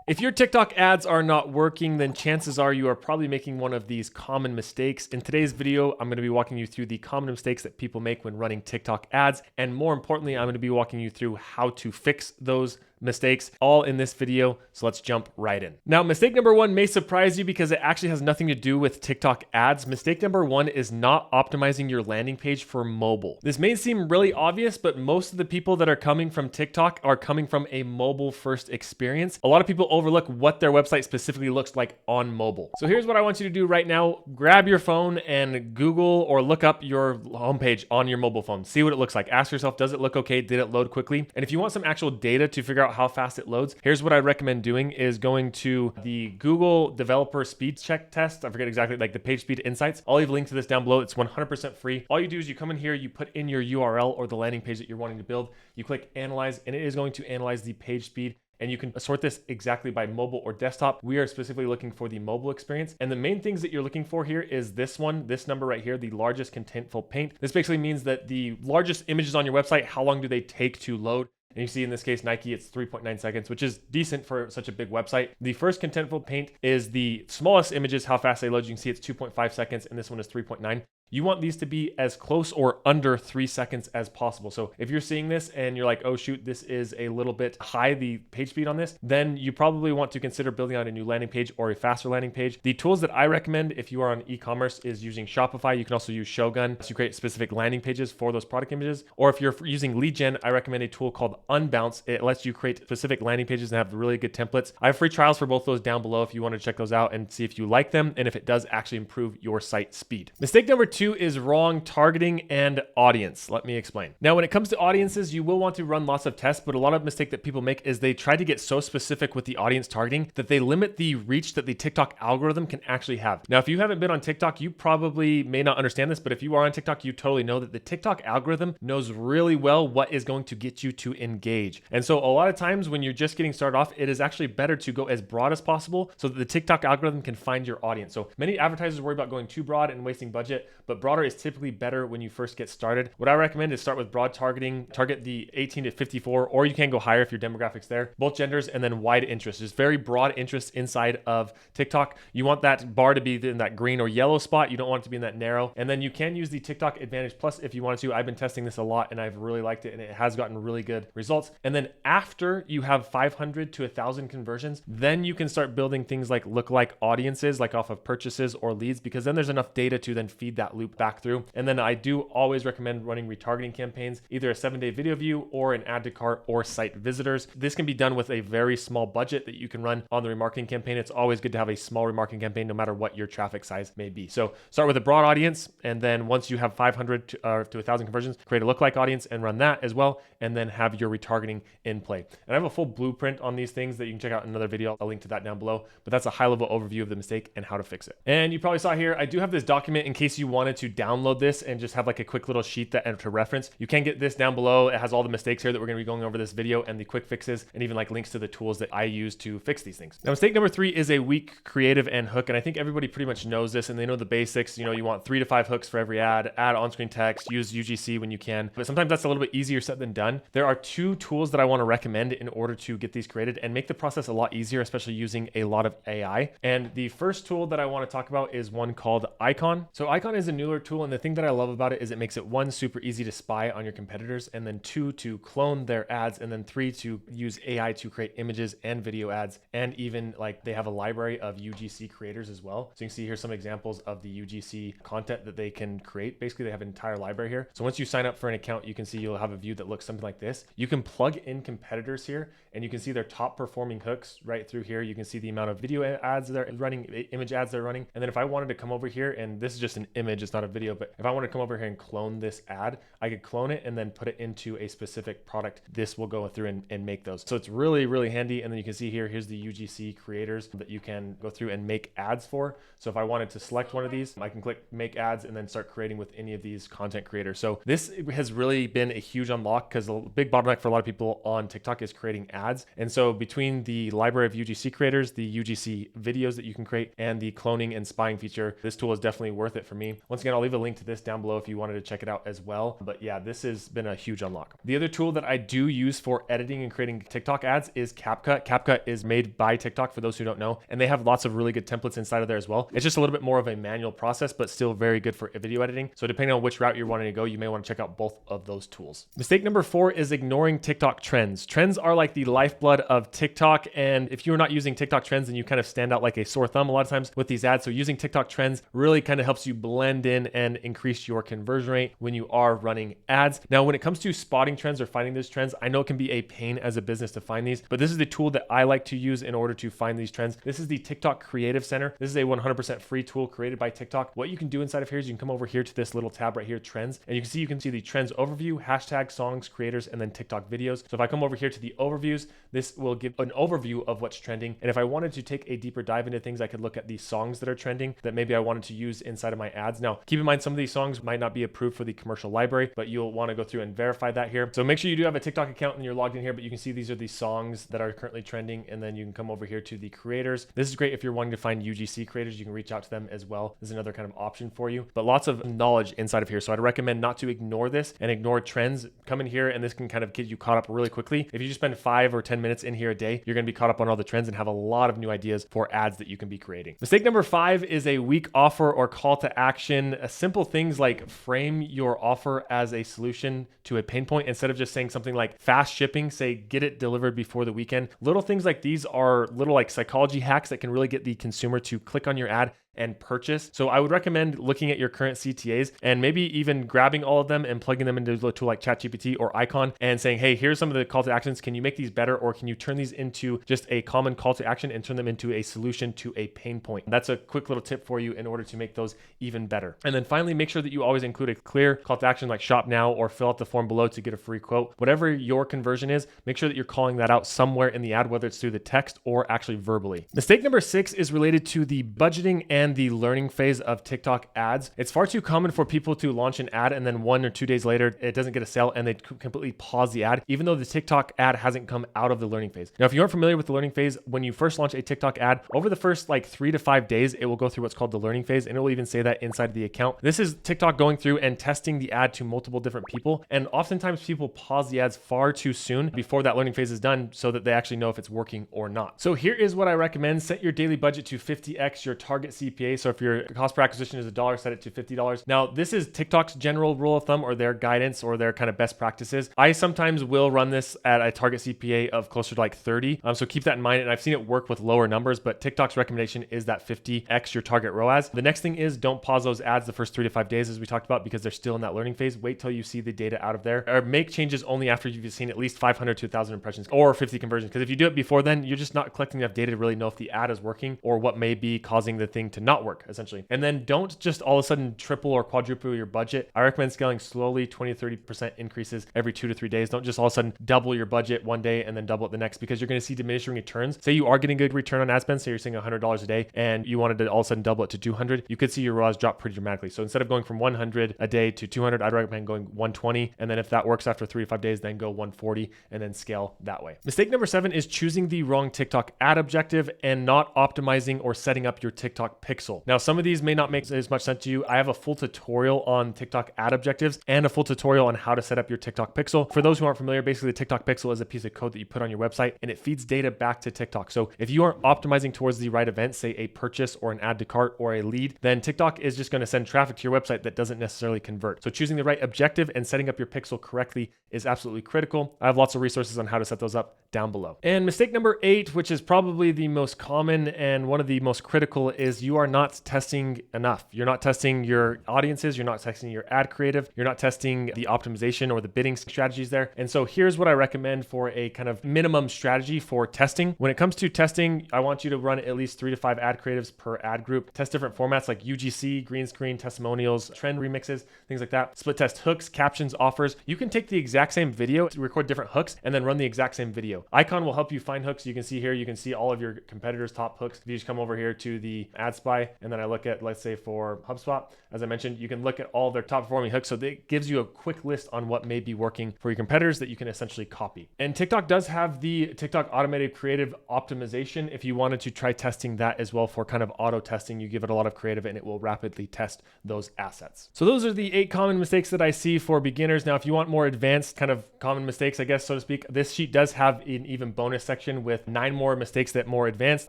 If your TikTok ads are not working, then chances are you are probably making one of these common mistakes. In today's video, I'm going to be walking you through the common mistakes that people make when running TikTok ads. And more importantly, I'm going to be walking you through how to fix those mistakes all in this video. So let's jump right in. Now, mistake number one may surprise you because it actually has nothing to do with TikTok ads. Mistake number one is not optimizing your landing page for mobile. This may seem really obvious, but most of the people that are coming from TikTok are coming from a mobile first experience. A lot of people overlook what their website specifically looks like on mobile. So here's what I want you to do right now. Grab your phone and Google or look up your homepage on your mobile phone. See what it looks like. Ask yourself, does it look okay? Did it load quickly? And if you want some actual data to figure out how fast it loads, here's what I recommend doing is going to the Google developer speed check test. I forget exactly, like the page speed insights. I'll leave a link to this down below. It's 100% free. All you do is you come in here, you put in your URL or the landing page that you're wanting to build. You click analyze and it is going to analyze the page speed. And you can sort this exactly by mobile or desktop. We are specifically looking for the mobile experience. And the main things that you're looking for here is this one, this number right here, the largest contentful paint. This basically means that the largest images on your website, how long do they take to load? And you see in this case, Nike, it's 3.9 seconds, which is decent for such a big website. The first contentful paint is the smallest images, how fast they load. You can see it's 2.5 seconds and this one is 3.9. You want these to be as close or under 3 seconds as possible. So if you're seeing this and you're like, oh shoot, this is a little bit high, the page speed on this, then you probably want to consider building out a new landing page or a faster landing page. The tools that I recommend if you are on e-commerce is using Shopify. You can also use Shogun to create specific landing pages for those product images. Or if you're using lead gen, I recommend a tool called Unbounce. It lets you create specific landing pages and have really good templates. I have free trials for both those down below if you want to check those out and see if you like them and if it does actually improve your site speed. Mistake number two is wrong targeting and audience. Let me explain. Now, when it comes to audiences, you will want to run lots of tests, but a lot of mistake that people make is they try to get so specific with the audience targeting that they limit the reach that the TikTok algorithm can actually have. Now, if you haven't been on TikTok, you probably may not understand this, but if you are on TikTok, you totally know that the TikTok algorithm knows really well what is going to get you to engage. And so a lot of times when you're just getting started off, it is actually better to go as broad as possible so that the TikTok algorithm can find your audience. So many advertisers worry about going too broad and wasting budget, but broader is typically better when you first get started. What I recommend is start with broad targeting, target the 18 to 54, or you can go higher if your demographics there, both genders, and then wide interest. There's very broad interest inside of TikTok. You want that bar to be in that green or yellow spot. You don't want it to be in that narrow. And then you can use the TikTok Advantage Plus if you wanted to. I've been testing this a lot and I've really liked it and it has gotten really good results. And then after you have 500 to 1,000 conversions, then you can start building things like lookalike audiences, like off of purchases or leads, because then there's enough data to then feed that loop back through. And then I do always recommend running retargeting campaigns, either a 7-day video view or an add to cart or site visitors. This can be done with a very small budget that you can run on the remarketing campaign. It's always good to have a small remarketing campaign no matter what your traffic size may be. So start with a broad audience, and then once you have 500 to 1,000 conversions, create a lookalike audience and run that as well, and then have your retargeting in play. And I have a full blueprint on these things that you can check out in another video. I'll link to that down below, but that's a high level overview of the mistake and how to fix it. And you probably saw here, I do have this document in case you wanted to download this and just have like a quick little sheet that to reference. You can get this down below. It has all the mistakes here that we're going to be going over this video and the quick fixes and even like links to the tools that I use to fix these things. Now, mistake number three is a weak creative and hook. And I think everybody pretty much knows this and they know the basics. You know, you want 3 to 5 hooks for every ad, add on-screen text, use UGC when you can, but sometimes that's a little bit easier said than done. There are 2 tools that I want to recommend in order to get these created and make the process a lot easier, especially using a lot of AI. And the first tool that I want to talk about is one called Icon. So Icon is a newer tool, and the thing that I love about it is it makes it 1, super easy to spy on your competitors, and then 2, to clone their ads, and then 3, to use AI to create images and video ads, and even like they have a library of UGC creators as well. So you can see here some examples of the UGC content that they can create. Basically, they have an entire library here. So once you sign up for an account, you can see you'll have a view that looks something like this. You can plug in competitors here, and you can see their top performing hooks right through here. You can see the amount of video ads they're running, image ads they're running. And then if I wanted to come over here, and this is just an image, it's not a video, but if I want to come over here and clone this ad, I could clone it and then put it into a specific product. This will go through and make those. So it's really, really handy. And then you can see here, here's the UGC creators that you can go through and make ads for. So if I wanted to select one of these, I can click make ads and then start creating with any of these content creators. So this has really been a huge unlock because the big bottleneck for a lot of people on TikTok is creating ads. And so between the library of UGC creators, the UGC videos that you can create, and the cloning and spying feature, this tool is definitely worth it for me. Once Once again, I'll leave a link to this down below if you wanted to check it out as well. But yeah, this has been a huge unlock. The other tool that I do use for editing and creating TikTok ads is CapCut. CapCut is made by TikTok, for those who don't know, and they have lots of really good templates inside of there as well. It's just a little bit more of a manual process, but still very good for video editing. So depending on which route you're wanting to go, you may want to check out both of those tools. Mistake number 4 is ignoring TikTok trends. Trends are like the lifeblood of TikTok, and if you're not using TikTok trends, then you kind of stand out like a sore thumb a lot of times with these ads. So using TikTok trends really kind of helps you blend in and increase your conversion rate when you are running ads. Now, when it comes to spotting trends or finding those trends, I know it can be a pain as a business to find these, but this is the tool that I like to use in order to find these trends. This is the TikTok Creative Center. This is a 100% free tool created by TikTok. What you can do inside of here is you can come over here to this little tab right here, trends, and you can see the trends overview, hashtag, songs, creators, and then TikTok videos. So if I come over here to the overviews, this will give an overview of what's trending. And if I wanted to take a deeper dive into things, I could look at the songs that are trending that maybe I wanted to use inside of my ads. Now, keep in mind, some of these songs might not be approved for the commercial library, but you'll want to go through and verify that here. So make sure you do have a TikTok account and you're logged in here, but you can see these are the songs that are currently trending. And then you can come over here to the creators. This is great if you're wanting to find UGC creators. You can reach out to them as well. This is another kind of option for you, but lots of knowledge inside of here. So I'd recommend not to ignore this and ignore trends. Come in here and this can kind of get you caught up really quickly. If you just spend 5 or 10 minutes in here a day, you're going to be caught up on all the trends and have a lot of new ideas for ads that you can be creating. Mistake number 5 is a weak offer or call to action. Simple things like frame your offer as a solution to a pain point. Instead of just saying something like fast shipping, say get it delivered before the weekend. Little things like these are little like psychology hacks that can really get the consumer to click on your ad and purchase. So I would recommend looking at your current CTAs and maybe even grabbing all of them and plugging them into a tool like ChatGPT or Icon and saying, hey, here's some of the call to actions. Can you make these better? Or can you turn these into just a common call to action and turn them into a solution to a pain point? That's a quick little tip for you in order to make those even better. And then finally, make sure that you always include a clear call to action like shop now or fill out the form below to get a free quote. Whatever your conversion is, make sure that you're calling that out somewhere in the ad, whether it's through the text or actually verbally. Mistake number 6 is related to the budgeting and the learning phase of TikTok ads. It's far too common for people to launch an ad and then 1 or 2 days later, it doesn't get a sale and they completely pause the ad, even though the TikTok ad hasn't come out of the learning phase. Now, if you aren't familiar with the learning phase, when you first launch a TikTok ad, over the first like 3 to 5 days, it will go through what's called the learning phase, and it will even say that inside of the account. This is TikTok going through and testing the ad to multiple different people. And oftentimes people pause the ads far too soon before that learning phase is done so that they actually know if it's working or not. So here is what I recommend. Set your daily budget to 50x your target CPA. So if your cost per acquisition is $1, set it to $50. Now, this is TikTok's general rule of thumb or their guidance or their kind of best practices. I sometimes will run this at a target CPA of closer to like 30. So keep that in mind. And I've seen it work with lower numbers, but TikTok's recommendation is that 50x your target ROAS. The next thing is don't pause those ads the first 3 to 5 days, as we talked about, because they're still in that learning phase. Wait till you see the data out of there, or make changes only after you've seen at least 500 to 1,000 impressions or 50 conversions. Because if you do it before then, you're just not collecting enough data to really know if the ad is working or what may be causing the thing to not work, essentially. And then don't just all of a sudden triple or quadruple your budget. I recommend scaling slowly, 20 to 30% increases every 2 to 3 days. Don't just all of a sudden double your budget one day and then double it the next, because you're going to see diminishing returns. Say you are getting good return on ad spend, say you're seeing $100 a day and you wanted to all of a sudden double it to 200, you could see your ROAS drop pretty dramatically. So instead of going from 100 a day to 200, I'd recommend going 120. And then if that works after 3 to 5 days, then go 140 and then scale that way. Mistake number 7 is choosing the wrong TikTok ad objective and not optimizing or setting up your TikTok pixel. Now, some of these may not make as much sense to you. I have a full tutorial on TikTok ad objectives and a full tutorial on how to set up your TikTok pixel. For those who aren't familiar, basically the TikTok pixel is a piece of code that you put on your website and it feeds data back to TikTok. So if you aren't optimizing towards the right event, say a purchase or an add to cart or a lead, then TikTok is just going to send traffic to your website that doesn't necessarily convert. So choosing the right objective and setting up your pixel correctly is absolutely critical. I have lots of resources on how to set those up down below. And mistake number 8, which is probably the most common and one of the most critical, is you are not testing enough. You're not testing your audiences. You're not testing your ad creative. You're not testing the optimization or the bidding strategies there. And so here's what I recommend for a kind of minimum strategy for testing. When it comes to testing, I want you to run at least 3 to 5 ad creatives per ad group. Test different formats like UGC, green screen, testimonials, trend remixes, things like that. Split test hooks, captions, offers. You can take the exact same video, record different hooks, and then run the exact same video. Icon will help you find hooks. You can see here, you can see all of your competitors' top hooks. If you just come over here to the ad spot by, and then I look at, let's say for HubSpot, as I mentioned, you can look at all their top performing hooks. So it gives you a quick list on what may be working for your competitors that you can essentially copy. And TikTok does have the TikTok automated creative optimization. If you wanted to try testing that as well for kind of auto testing, you give it a lot of creative and it will rapidly test those assets. So those are the 8 common mistakes that I see for beginners. Now, if you want more advanced kind of common mistakes, I guess, so to speak, this sheet does have an even bonus section with 9 more mistakes that more advanced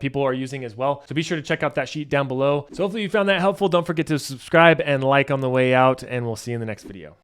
people are using as well. So be sure to check out that sheet down below. So hopefully you found that helpful. Don't forget to subscribe and like on the way out, and we'll see you in the next video.